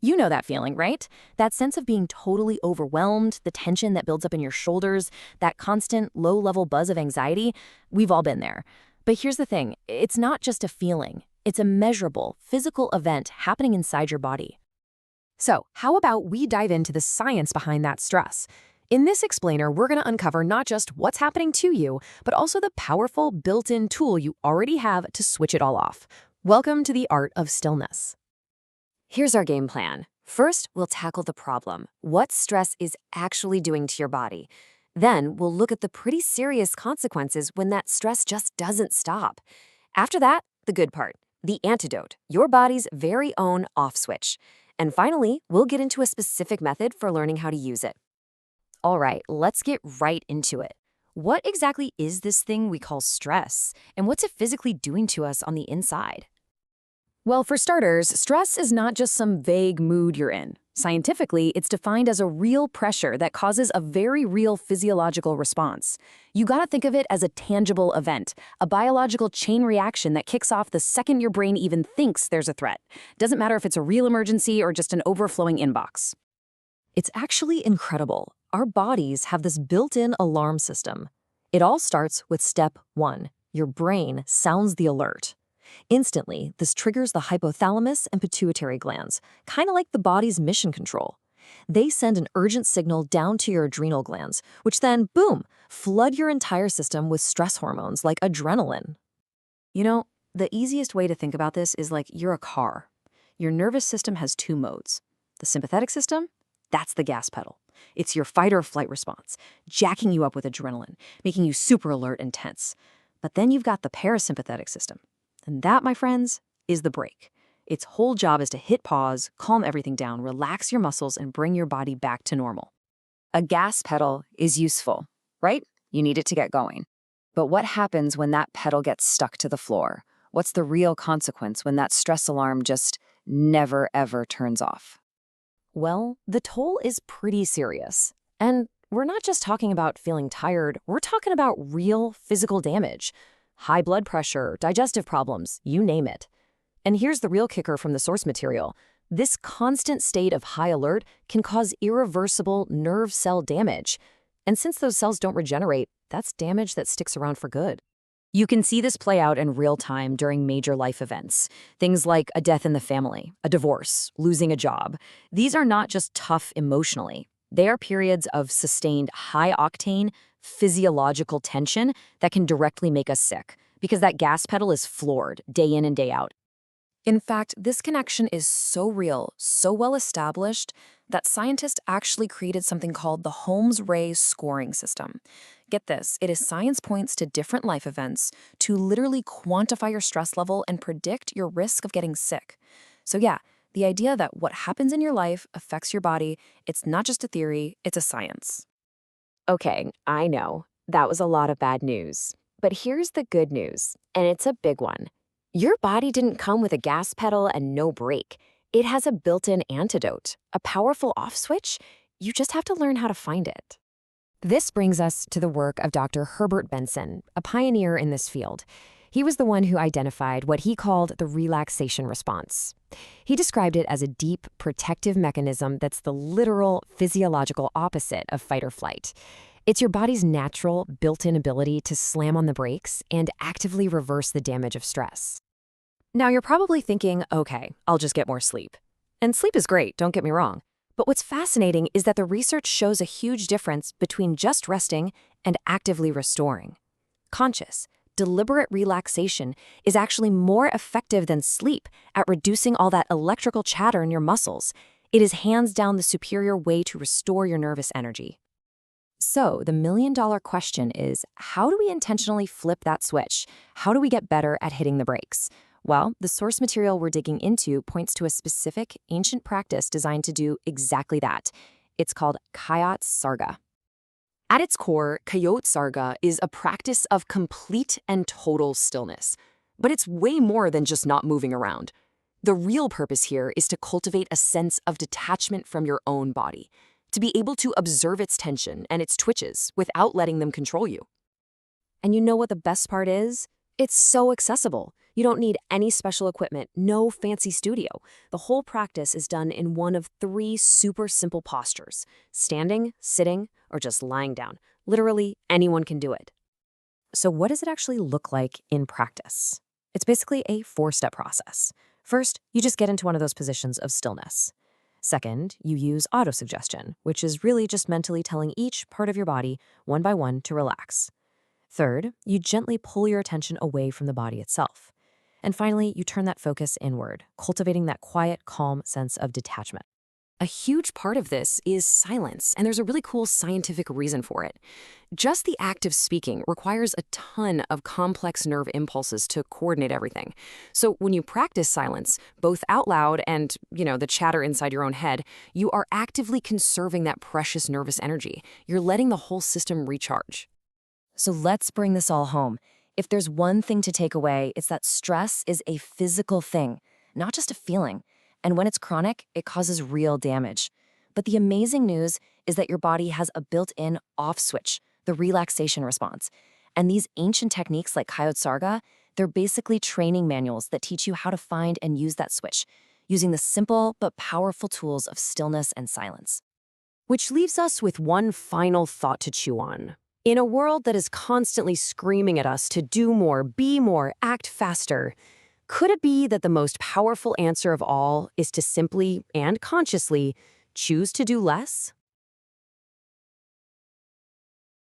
You know that feeling, right? That sense of being totally overwhelmed, the tension that builds up in your shoulders, that constant low-level buzz of anxiety. We've all been there. But here's the thing, it's not just a feeling. It's a measurable, physical event happening inside your body. So, how about we dive into the science behind that stress? In this explainer, we're going to uncover not just what's happening to you, but also the powerful built-in tool you already have to switch it all off. Welcome to the art of stillness. Here's our game plan. First, we'll tackle the problem, what stress is actually doing to your body. Then, we'll look at the pretty serious consequences when that stress just doesn't stop. After that, the good part, the antidote, your body's very own off switch. And finally, we'll get into a specific method for learning how to use it. All right, let's get right into it. What exactly is this thing we call stress, and what's it physically doing to us on the inside? Well, for starters, stress is not just some vague mood you're in. Scientifically, it's defined as a real pressure that causes a very real physiological response. You gotta think of it as a tangible event, a biological chain reaction that kicks off the second your brain even thinks there's a threat. Doesn't matter if it's a real emergency or just an overflowing inbox. It's actually incredible. Our bodies have this built-in alarm system. It all starts with step 1. Your brain sounds the alert. Instantly, this triggers the hypothalamus and pituitary glands, kind of like the body's mission control. They send an urgent signal down to your adrenal glands, which then, boom, flood your entire system with stress hormones like adrenaline. You know, the easiest way to think about this is like you're a car. Your nervous system has 2 modes. The sympathetic system, that's the gas pedal. It's your fight or flight response, jacking you up with adrenaline, making you super alert and tense. But then you've got the parasympathetic system. And that, my friends, is the brake. Its whole job is to hit pause, calm everything down, relax your muscles, and bring your body back to normal. A gas pedal is useful, right? You need it to get going. But what happens when that pedal gets stuck to the floor? What's the real consequence when that stress alarm just never, ever turns off? Well, the toll is pretty serious. And we're not just talking about feeling tired, we're talking about real physical damage. High blood pressure, digestive problems, you name it. And here's the real kicker from the source material. This constant state of high alert can cause irreversible nerve cell damage. And since those cells don't regenerate, that's damage that sticks around for good. You can see this play out in real time during major life events. Things like a death in the family, a divorce, losing a job. These are not just tough emotionally. They are periods of sustained high-octane, physiological tension that can directly make us sick, because that gas pedal is floored day in and day out. In fact, this connection is so real, so well established, that scientists actually created something called the Holmes-Ray scoring system. Get this, it assigns points to different life events to literally quantify your stress level and predict your risk of getting sick. So yeah, the idea that what happens in your life affects your body, it's not just a theory, it's a science. Okay, I know, that was a lot of bad news. But here's the good news, and it's a big one. Your body didn't come with a gas pedal and no brake. It has a built-in antidote, a powerful off switch. You just have to learn how to find it. This brings us to the work of Dr. Herbert Benson, a pioneer in this field. He was the one who identified what he called the relaxation response. He described it as a deep, protective mechanism that's the literal physiological opposite of fight or flight. It's your body's natural, built-in ability to slam on the brakes and actively reverse the damage of stress. Now, you're probably thinking, okay, I'll just get more sleep. And sleep is great, don't get me wrong. But what's fascinating is that the research shows a huge difference between just resting and actively restoring. Conscious, deliberate relaxation is actually more effective than sleep at reducing all that electrical chatter in your muscles. It is hands down the superior way to restore your nervous energy. So the million-dollar question is, how do we intentionally flip that switch? How do we get better at hitting the brakes? Well, the source material we're digging into points to a specific ancient practice designed to do exactly that. It's called Kayat Sarga. At its core, Kayot Sarga is a practice of complete and total stillness. But it's way more than just not moving around. The real purpose here is to cultivate a sense of detachment from your own body, to be able to observe its tension and its twitches without letting them control you. And you know what the best part is? It's so accessible. You don't need any special equipment, no fancy studio. The whole practice is done in one of three super simple postures: standing, sitting, or just lying down. Literally, anyone can do it. So, what does it actually look like in practice? It's basically a four-step process. First, you just get into one of those positions of stillness. Second, you use autosuggestion, which is really just mentally telling each part of your body, one by one, to relax. Third, you gently pull your attention away from the body itself. And finally, you turn that focus inward, cultivating that quiet, calm sense of detachment. A huge part of this is silence, and there's a really cool scientific reason for it. Just the act of speaking requires a ton of complex nerve impulses to coordinate everything. So when you practice silence, both out loud and, the chatter inside your own head, you are actively conserving that precious nervous energy. You're letting the whole system recharge. So let's bring this all home. If there's one thing to take away, it's that stress is a physical thing, not just a feeling. And when it's chronic, it causes real damage. But the amazing news is that your body has a built-in off switch, the relaxation response. And these ancient techniques like Sarga, they're basically training manuals that teach you how to find and use that switch, using the simple but powerful tools of stillness and silence. Which leaves us with one final thought to chew on. In a world that is constantly screaming at us to do more, be more, act faster, could it be that the most powerful answer of all is to simply and consciously choose to do less?